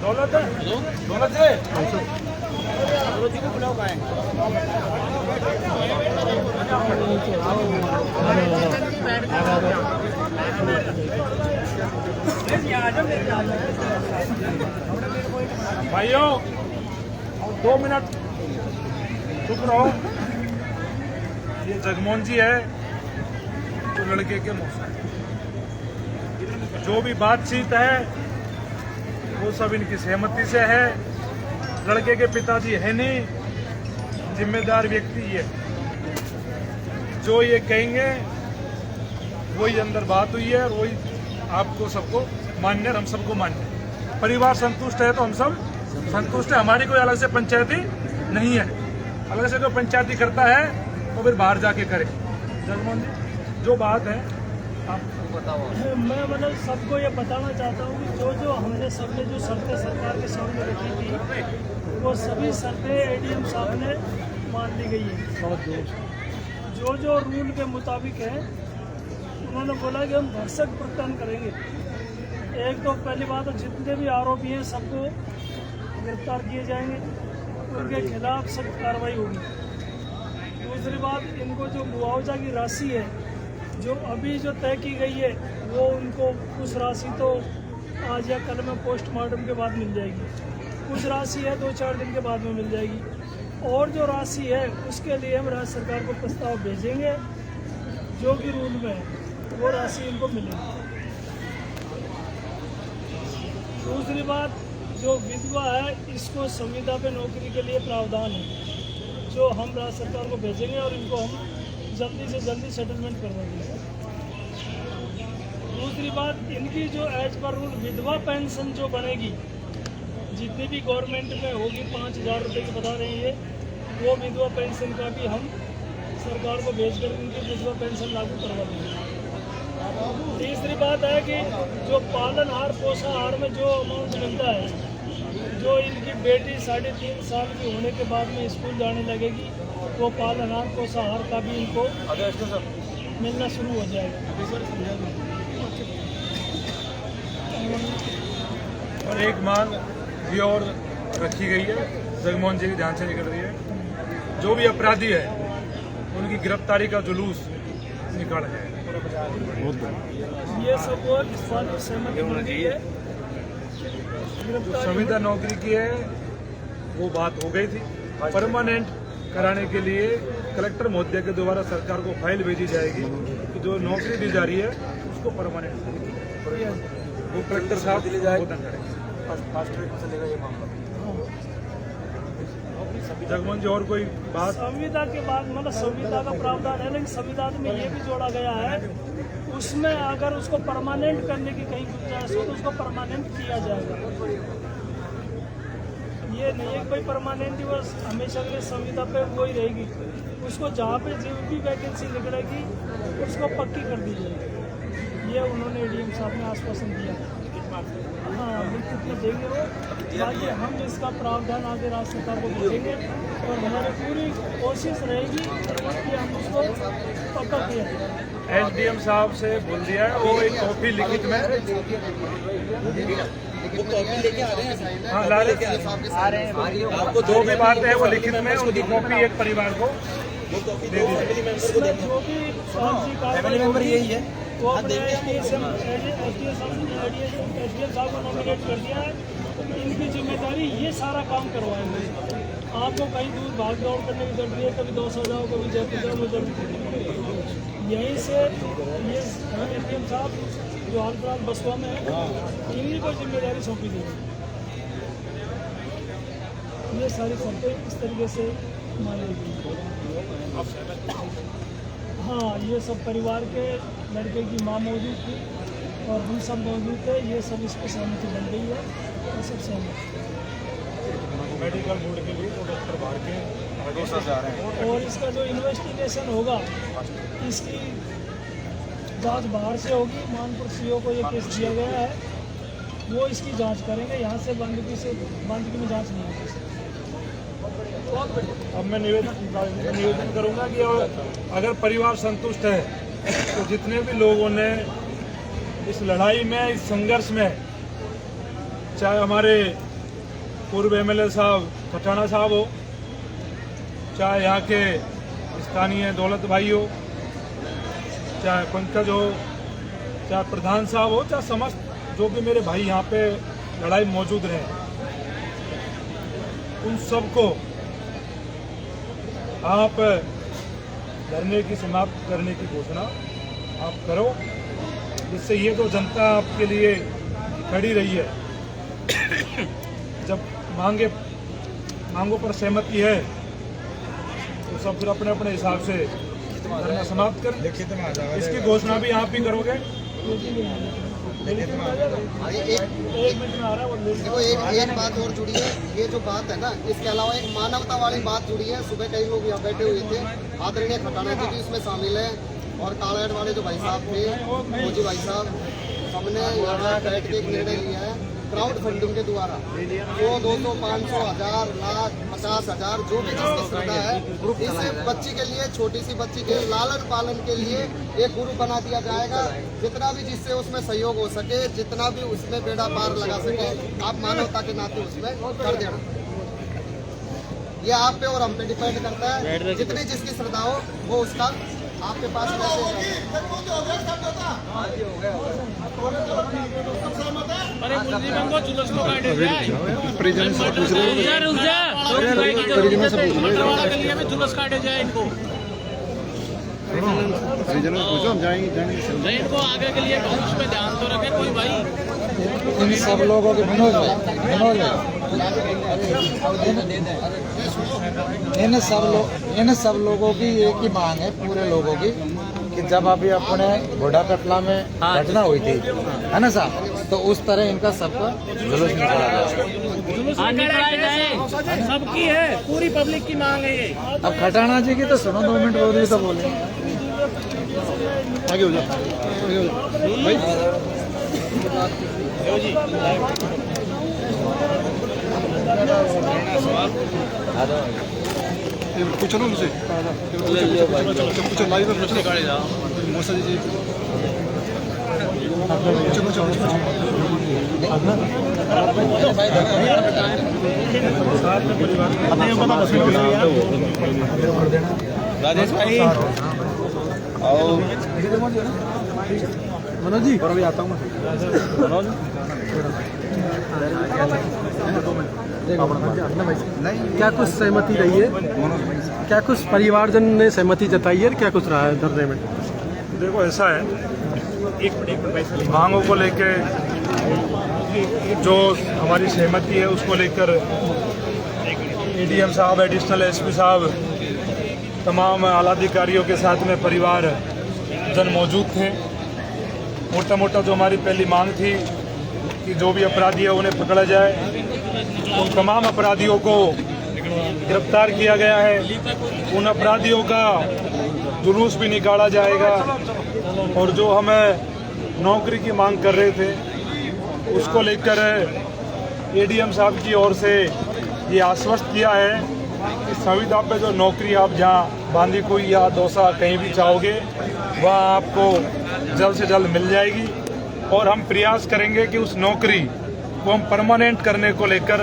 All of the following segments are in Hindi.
दौलत से जी को बुलाओ का भाइयों 2 मिनट चुप रहो। ये जगमोहन जी है जो लड़के के मौसा, जो भी बातचीत है वो सब इनकी सहमति से है। लड़के के पिताजी है नहीं, जिम्मेदार व्यक्ति ये, जो ये कहेंगे वही अंदर बात हुई है और वही आपको सबको मान्य है, हम सबको मान्य है। परिवार संतुष्ट है तो हम सब संतुष्ट है। हमारी कोई अलग से पंचायती नहीं है। अलग से जो पंचायती करता है तो फिर बाहर जाके करे। जगमोहन जी जो बात है आप बताओ। मैं मतलब सबको ये बताना चाहता हूँ कि जो हमने सबने जो शर्तें सरकार के सामने रखी थी वो सभी शर्तें एडीएम साहब ने मान ली गई है। जो रूल के मुताबिक है उन्होंने बोला कि हम भरसक प्रकटन करेंगे। एक तो पहली बात, तो जितने भी आरोपी हैं सबको गिरफ्तार किए जाएंगे, उनके खिलाफ सख्त कार्रवाई होगी। दूसरी बात, इनको जो मुआवजा की राशि है जो अभी जो तय की गई है वो उनको कुछ राशि तो आज या कल में पोस्टमार्टम के बाद मिल जाएगी, कुछ राशि है 2-4 दिन के बाद में मिल जाएगी, और जो राशि है उसके लिए हम राज्य सरकार को प्रस्ताव भेजेंगे जो कि रूल में है वो राशि इनको मिलेगी। दूसरी बात, जो विधवा है इसको संविदा पे नौकरी के लिए प्रावधान है जो हम राज्य सरकार को भेजेंगे और इनको हम जल्दी से जल्दी सेटलमेंट करवा देंगे। दूसरी बात, इनकी जो एज पर रूल विधवा पेंशन जो बनेगी जितनी भी गवर्नमेंट में होगी 5,000 रुपये की बता रही है, वो विधवा पेंशन का भी हम सरकार को भेजकर इनकी विधवा पेंशन लागू करवा देंगे। तीसरी बात है कि जो पालनहार पोषाहार में जो अमाउंट मिलता है, जो इनकी बेटी 3.5 साल की होने के बाद में स्कूल जाने लगेगी, वो पालनहार पोषाहार का भी इनको मिलना शुरू हो जाएगा। और एक मांग ये और रखी गई है, जगमोहन जी के ध्यान से निकल रही है, जो भी अपराधी है उनकी गिरफ्तारी का जुलूस निकाला जाए। ये सब वो इस बात की सहमति मिल गई है। जो संविदा नौकरी की है वो बात हो गई थी। परमानेंट कराने के लिए कलेक्टर महोदय के द्वारा सरकार को फाइल भेजी जाएगी कि जो नौकरी दी जा रही है उसको परमानेंट वो कलेक्टर साहब फास्ट ट्रैक से लेगा ये मामला। जगमोहन जी और कोई बात? संविदा के बाद मतलब संविदा का प्रावधान है, लेकिन संविधान में ये भी जोड़ा गया है उसमें अगर उसको परमानेंट करने की कहीं गुंजाइश हो तो उसको परमानेंट किया जाएगा। ये नहीं है कि भाई परमानेंट ही बस हमेशा के संविदा पे वो ही रहेगी, उसको जहाँ पे जो भी वैकेंसी निकलेगी उसको पक्की कर दी जाएगी। ये उन्होंने एडीएम साहब ने आश्वासन दिया। हाँ, लिखित में देंगे वो, बाकी हम इसका प्रावधान आगे राज्य सरकार को भेजेंगे और हमारी पूरी कोशिश रहेगी कि हम उसको पक्का किया जाए। एसडीएम साहब से बोल दिया है, वो एक कॉपी लिखित में वो कॉपी लेके आ रहे हैं। हाँ ला रहे हैं। आपको जो भी बात है वो लिखित में उनकी कॉपी एक परिवार को दे दीजिए। जो भी फैमिली मेंबर यही है वो अपने एसडीएम साहब को नॉमिनेट कर दिया है, इनकी जिम्मेदारी ये सारा काम करवाएंगे। आपको कहीं दूर भाग दौड़ करने की जरूरत है, कभी 200 जाओ कभी जयपुर जाओ, वो जरूरत यहीं से ये एसडीएम साहब जो हाल फिलहाल बसवा में है इन्हीं को जिम्मेदारी सौंपी देगी। ये सारी शर्तें इस तरीके से मानेगी। हाँ, ये सब परिवार के लड़के की माँ मौजूद थी और हम सब मौजूद थे, ये सब इस पर सहमति बन गई है और सब सहमत। मेडिकल बोर्ड के लिए तो डॉक्टर बाहर के जा रहे हैं और इसका जो इन्वेस्टिगेशन होगा इसकी जांच बाहर से होगी। मानपुर सीओ को ये केस दिया गया है, वो इसकी जांच करेंगे। यहाँ से बांदगी में जांच नहीं होगी। अब मैं निवेदन करूंगा कि अगर परिवार संतुष्ट है तो जितने भी लोगों ने इस लड़ाई में, इस संघर्ष में, चाहे हमारे पूर्व एमएलए साहब खटाना साहब हो, चाहे यहाँ के स्थानीय दौलत भाई हो, चाहे पंकज हो, चाहे प्रधान साहब हो, चाहे समस्त जो भी मेरे भाई यहाँ पे लड़ाई मौजूद रहे, उन सबको आप धरने की समाप्त करने की घोषणा आप करो, जिससे ये जो जनता आपके लिए खड़ी रही है, जब मांगों पर सहमति है तो सब फिर अपने अपने हिसाब से धरना समाप्त करें। इसकी घोषणा भी आप भी करोगे। देखो एक बात और जुड़ी है, ये जो बात है ना, इसके अलावा एक मानवता वाली बात जुड़ी है। सुबह कई लोग यहाँ बैठे हुए थे, आदरणीय खटाना जी भी इसमें शामिल है, और कालागढ़ वाले जो भाई साहब थे, फौजी भाई साहब, हमने यहाँ बैठ के एक निर्णय लिया है क्राउड फंडिंग के द्वारा 100, 200, 500, 1000, लाख, 50,000 जो भी जिसकी श्रद्धा है, इस बच्ची के लिए, छोटी सी बच्ची के लालन पालन के लिए एक गुरु बना दिया जाएगा। जितना भी जिससे उसमें सहयोग हो सके, जितना भी उसमें बेड़ा पार लगा सके, आप मानवता के नाते उसमें कर देना। ये आप पे और हम पे डिपेंड करता है। जितनी जिसकी श्रद्धा हो वो उसका आपके पास जुलूस काटे जाए इनको इनको आगे के लिए उसमें ध्यान तो रखे कोई भाई। इन सब लोगों के इन सब लोगों की एक ही मांग है, पूरे लोगों की, कि जब अभी अपने घोड़ा कटला में घटना हुई थी, है ना साहब, तो उस तरह इनका सबका जुलूस निकाला जाए। सबकी है, पूरी पब्लिक की मांग है ये। अब खटाना जी की तो सुनो, 2 मिनट बोल रही तो बोले आगे हो जाओ भाई। पूछो ना मुझसे, पूछो लाइव में पूछो मौसा जी, राजेश भाई मनोज जी, और अभी आता हूँ मनोज। क्या कुछ सहमति रही है, क्या कुछ परिवारजन ने सहमति जताई है, क्या कुछ रहा है धरने में? देखो ऐसा है, मांगों को लेके जो हमारी सहमति है उसको लेकर एडीएम साहब, एडिशनल एसपी साहब, तमाम आला अधिकारियों के साथ में परिवार जन मौजूद थे। मोटा जो हमारी पहली मांग थी कि जो भी अपराधी है उन्हें पकड़ा जाए, उन तमाम अपराधियों को गिरफ्तार किया गया है, उन अपराधियों का जुलूस भी निकाला जाएगा, और जो हमें नौकरी की मांग कर रहे थे उसको लेकर एडीएम साहब की ओर से ये आश्वस्त किया है कि संविदा पे जो नौकरी आप जहाँ बांदीकुई या दौसा कहीं भी चाहोगे वहाँ आपको जल्द से जल्द मिल जाएगी, और हम प्रयास करेंगे कि उस नौकरी को हम परमानेंट करने को लेकर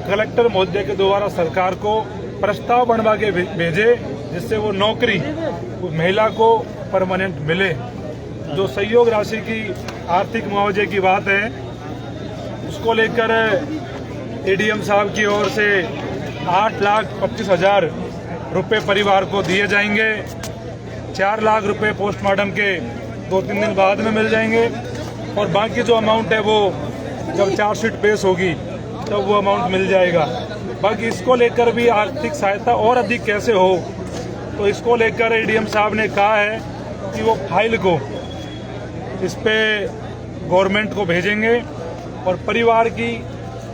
कलेक्टर महोदय के द्वारा सरकार को प्रस्ताव बनवा के भेजे, जिससे वो नौकरी उस महिला को परमानेंट मिले। जो सहयोग राशि की आर्थिक मुआवजे की बात है उसको लेकर एडीएम साहब की ओर से 8,25,000 रुपये परिवार को दिए जाएंगे। 4 लाख रुपए पोस्टमार्टम के 2-3 दिन बाद में मिल जाएंगे, और बाकी जो अमाउंट है वो जब चार्जशीट पेश होगी तब वो अमाउंट मिल जाएगा। बाकी इसको लेकर भी आर्थिक सहायता और अधिक कैसे हो, तो इसको लेकर एडीएम साहब ने कहा है कि वो फाइल को इस पे गवर्नमेंट को भेजेंगे, और परिवार की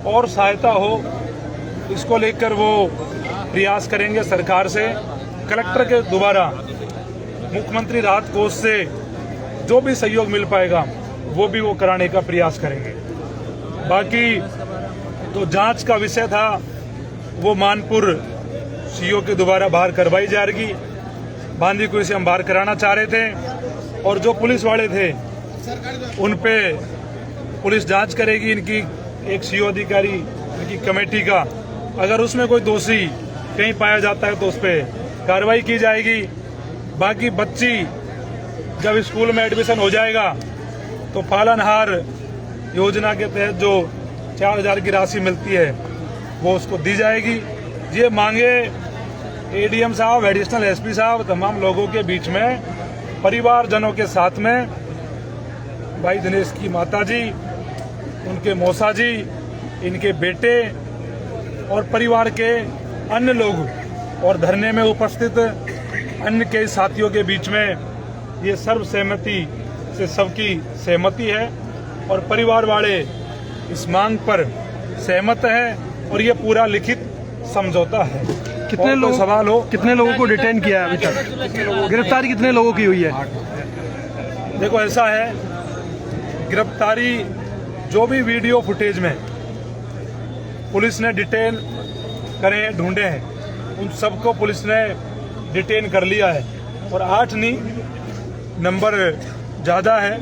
और सहायता हो इसको लेकर वो प्रयास करेंगे सरकार से। कलेक्टर के द्वारा मुख्यमंत्री राहत कोष से जो भी सहयोग मिल पाएगा वो भी वो कराने का प्रयास करेंगे। बाकी तो जांच का विषय था वो मानपुर सीओ के द्वारा बाहर करवाई जाएगी। बांदीकुई से हम बाहर कराना चाह रहे थे, और जो पुलिस वाले थे उन पे पुलिस जांच करेगी। इनकी एक सीओ अधिकारी उनकी कमेटी का, अगर उसमें कोई दोषी कहीं पाया जाता है तो उस पर कार्रवाई की जाएगी। बाकी बच्ची जब स्कूल में एडमिशन हो जाएगा तो पालनहार योजना के तहत जो 4,000 की राशि मिलती है वो उसको दी जाएगी। ये मांगे एडीएम साहब, एडिशनल एसपी साहब, तमाम लोगों के बीच में, परिवारजनों के साथ में, भाई दिनेश की माताजी, उनके मौसा जी, इनके बेटे और परिवार के अन्य लोग और धरने में उपस्थित अन्य कई साथियों के बीच में ये सर्वसहमति से सबकी सहमति है और परिवार वाले इस मांग पर सहमत है और ये पूरा लिखित समझौता है। कितने लोग सवाल हो? कितने लोगों को डिटेन किया है अभी तक? गिरफ्तारी कितने लोगों की हुई है? देखो ऐसा है, गिरफ्तारी जो भी वीडियो फुटेज में पुलिस ने डिटेन करे हैं, ढूंढे हैं, उन सबको पुलिस ने डिटेन कर लिया है और 8 नहीं, नंबर ज़्यादा है।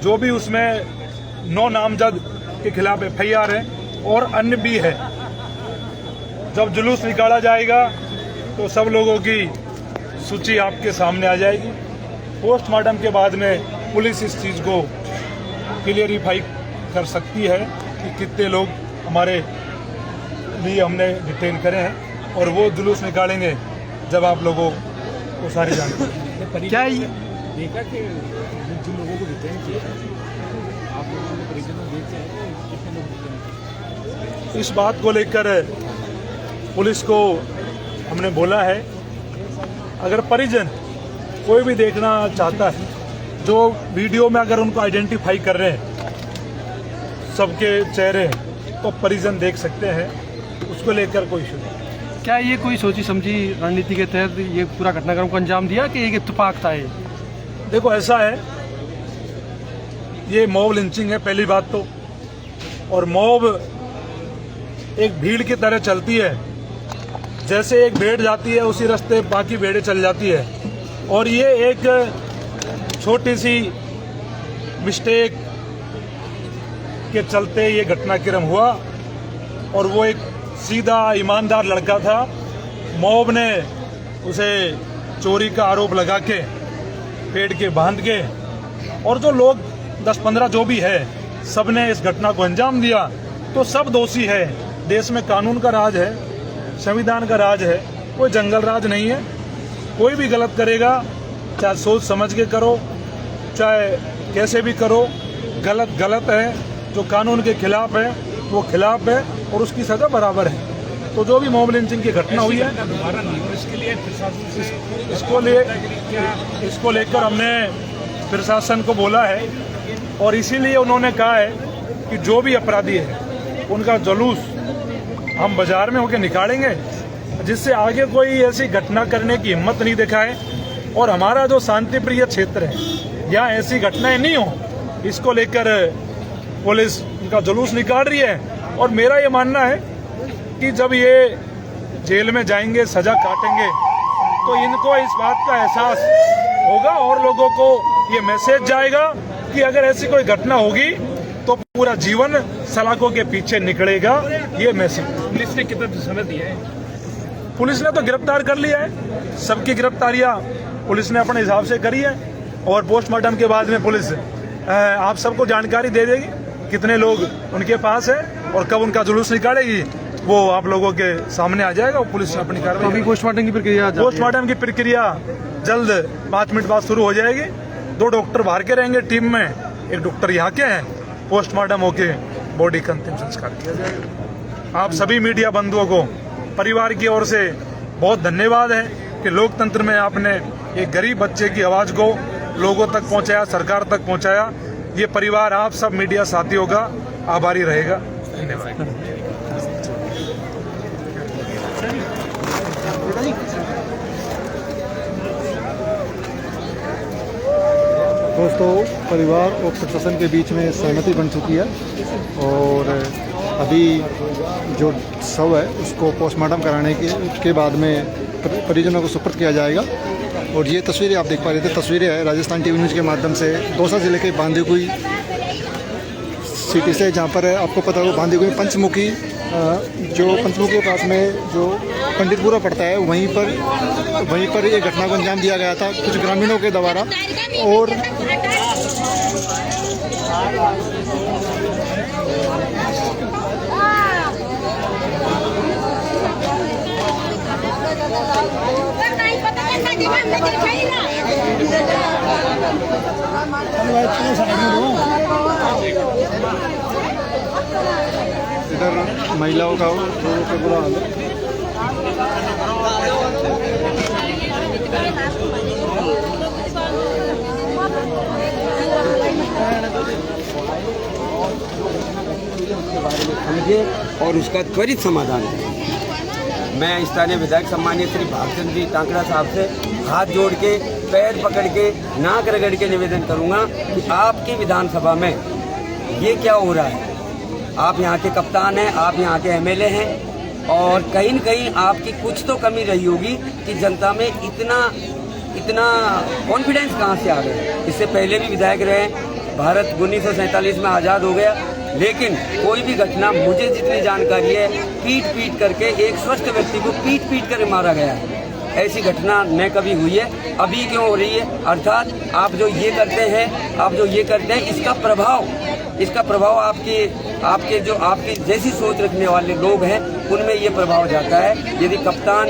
जो भी उसमें 9 नामजद के खिलाफ FIR है और अन्य भी है। जब जुलूस निकाला जाएगा तो सब लोगों की सूची आपके सामने आ जाएगी। पोस्टमार्टम के बाद में पुलिस इस चीज़ को क्लियरिफाई कर सकती है कि कितने लोग हमारे लिए हमने डिटेन करे हैं और वो जुलूस निकालेंगे जब आप लोगों को सारी जानकारी। क्या ये देखा कि जिन लोगों को डिटेन किया आप लोगों ने परिजन में देख हैं कितने लोग डिटेन किए? इस बात को लेकर पुलिस को हमने बोला है, अगर परिजन कोई भी देखना चाहता है, जो वीडियो में अगर उनको आइडेंटिफाई कर रहे हैं सबके चेहरे, तो परिजन देख सकते हैं, उसको लेकर कोई इशू नहीं। क्या ये कोई सोची समझी रणनीति के तहत ये पूरा घटनाक्रम को अंजाम दिया कि एक इत्तेफाक था ये? देखो ऐसा है, ये मॉब लिंचिंग है पहली बात तो, और मॉब एक भीड़ की तरह चलती है। जैसे एक भेड़ जाती है उसी रास्ते बाकी भेड़ें चल जाती है और ये एक छोटी सी मिस्टेक के चलते ये घटनाक्रम हुआ और वो एक सीधा ईमानदार लड़का था। मॉब ने उसे चोरी का आरोप लगा के पेड़ के बांध के, और जो लोग 10-15 जो भी है सबने इस घटना को अंजाम दिया, तो सब दोषी है। देश में कानून का राज है, संविधान का राज है, कोई जंगल राज नहीं है। कोई भी गलत करेगा, चाहे सोच समझ के करो, चाहे कैसे भी करो, गलत गलत है, जो कानून के खिलाफ है वो खिलाफ है और उसकी सजा बराबर है। तो जो भी मॉब लिंचिंग की घटना हुई है, इसको लेकर हमने प्रशासन को बोला है और इसीलिए उन्होंने कहा है कि जो भी अपराधी है उनका जुलूस हम बाजार में होकर निकालेंगे, जिससे आगे कोई ऐसी घटना करने की हिम्मत नहीं दिखाए। और हमारा जो शांति प्रिय क्षेत्र है, यहाँ ऐसी घटनाएं नहीं हो, इसको लेकर पुलिस उनका जुलूस निकाल रही है। और मेरा ये मानना है कि जब ये जेल में जाएंगे, सजा काटेंगे, तो इनको इस बात का एहसास होगा और लोगों को ये मैसेज जाएगा कि अगर ऐसी कोई घटना होगी तो पूरा जीवन सलाखों के पीछे निकलेगा। ये मैसेज पुलिस ने कितना समय दिया है? पुलिस ने तो गिरफ्तार कर लिया है, सबकी गिरफ्तारियां पुलिस ने अपने हिसाब से करी है और पोस्टमार्टम के बाद में पुलिस आप सबको जानकारी दे देगी कितने लोग उनके पास है और कब उनका जुलूस निकालेगी, वो आप लोगों के सामने आ जाएगा। और पुलिस ने अपनी कार्रवाई, अभी पोस्टमार्टम की प्रक्रिया जल्द 5 मिनट बाद शुरू हो जाएगी। 2 डॉक्टर बाहर के रहेंगे टीम में, 1 डॉक्टर यहाँ के हैं। पोस्टमार्टम होके बॉडी का अंतिम संस्कार किया जाएगा। आप सभी मीडिया बंधुओं को परिवार की ओर से बहुत धन्यवाद है कि लोकतंत्र में आपने एक गरीब बच्चे की आवाज को लोगों तक पहुंचाया, सरकार तक पहुंचाया। ये परिवार आप सब मीडिया साथियों का आभारी रहेगा। धन्यवाद। दोस्तों, परिवार और प्रशासन के बीच में सहमति बन चुकी है और अभी जो शव है उसको पोस्टमार्टम कराने के बाद में परिजनों को सुपुर्द किया जाएगा। और ये तस्वीरें आप देख पा रहे थे, तस्वीरें हैं राजस्थान टीवी न्यूज़ के माध्यम से दौसा जिले के बांदीकुई सिटी से, जहाँ पर आपको पता होगा बांदीकुई पंचमुखी जो पंचमू के पास में जो पंडितपुरा पड़ता है वहीं पर ये घटना को अंजाम दिया गया था कुछ ग्रामीणों के द्वारा। और इधर महिलाओं का बुरा हाल है। समझे और उसका त्वरित समाधान है। मैं स्थानीय विधायक सम्मानीय श्री भागचंद्र जी टांकड़ा साहब से हाथ जोड़ के पैर पकड़ के नाक रगड़ के निवेदन करूंगा कि आपकी विधानसभा में ये क्या हो रहा है। आप यहाँ के कप्तान हैं, आप यहाँ के एमएलए हैं और कहीं न कहीं आपकी कुछ तो कमी रही होगी कि जनता में इतना कॉन्फिडेंस कहाँ से आ गया। इससे पहले भी विधायक रहे, भारत 1947 में आज़ाद हो गया, लेकिन कोई भी घटना मुझे जितनी जानकारी है पीट करके एक स्वस्थ व्यक्ति को पीट कर मारा गया है। ऐसी घटना न कभी हुई है, अभी क्यों हो रही है। अर्थात आप जो ये करते हैं इसका प्रभाव आपके जैसी सोच रखने वाले लोग हैं उनमें ये प्रभाव जाता है। यदि कप्तान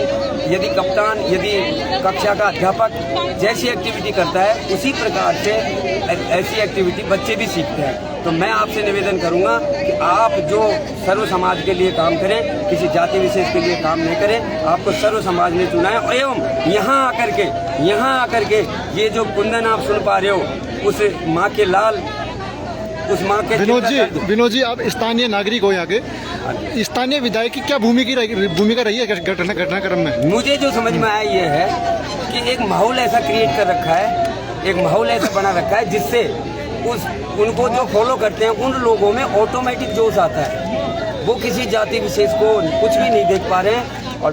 यदि कक्षा का अध्यापक जैसी एक्टिविटी करता है उसी प्रकार से ऐसी एक्टिविटी बच्चे भी सीखते हैं। तो मैं आपसे निवेदन करूंगा कि आप जो सर्व समाज के लिए काम करें, किसी जाति विशेष के लिए काम नहीं करें। आपको सर्व समाज ने चुना है एवं यहाँ आकर के ये जो कुंदन आप सुन पा रहे हो उस माँ के लाल, उस माँ के विनोद जी आप स्थानीय नागरिक हो यहाँ के, स्थानीय विधायक की क्या भूमिका रही है घटनाक्रम में? मुझे जो समझ में आया ये है कि एक माहौल ऐसा क्रिएट कर रखा है, एक माहौल ऐसा बना रखा है जिससे उनको जो फॉलो करते हैं उन लोगों में ऑटोमेटिक जोश आता है। वो किसी जाति विशेष को कुछ भी नहीं देख पा रहे हैं और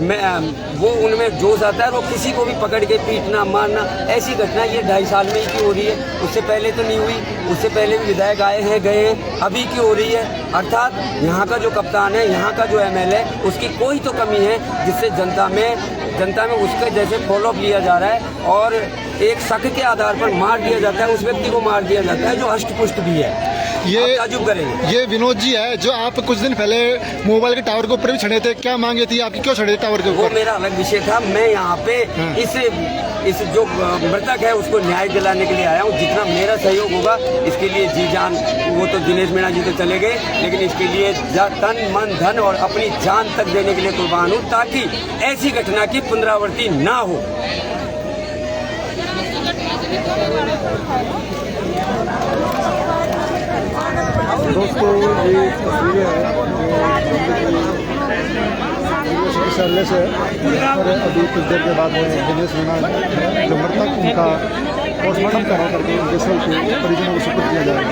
वो उनमें जोश आता है और वो किसी को भी पकड़ के पीटना मारना। ऐसी घटना ये 2.5 साल में ही क्यों हो रही है? उससे पहले तो नहीं हुई, उससे पहले भी विधायक आए हैं गए हैं, अभी क्यों हो रही है? अर्थात यहाँ का जो कप्तान है, यहाँ का जो एमएलए है, उसकी कोई तो कमी है जिससे जनता में उसके जैसे फॉलोअप लिया जा रहा है और एक शक के आधार पर मार दिया जाता है, उस व्यक्ति को मार दिया जाता है जो हष्ट-पुष्ट भी है। ये ताजुब करेंगे। ये विनोद जी है जो आप कुछ दिन पहले मोबाइल के टावर के ऊपर भी चढ़े थे, क्या मांगे थी आपकी, क्यों चढ़े टावर के ऊपर? वो मेरा अलग विषय था। मैं यहाँ पे इस जो मृतक है उसको न्याय दिलाने के लिए आया हूँ। जितना मेरा सहयोग होगा इसके लिए जी जान, वो तो दिनेश मीणा जी तो चले गए, लेकिन इसके लिए तन मन धन और अपनी जान तक देने के लिए कुर्बान हूँ ताकि ऐसी घटना की पुनरावृत्ति ना हो। दोस्तों ये तस्वीरें हैं जो से और अभी कुछ देर के बाद में दिनेश मीणा जो मृतक उनका पोस्टमार्टम करा करके उनके शव को परिजनों को सुपुर्द किया जाएगा।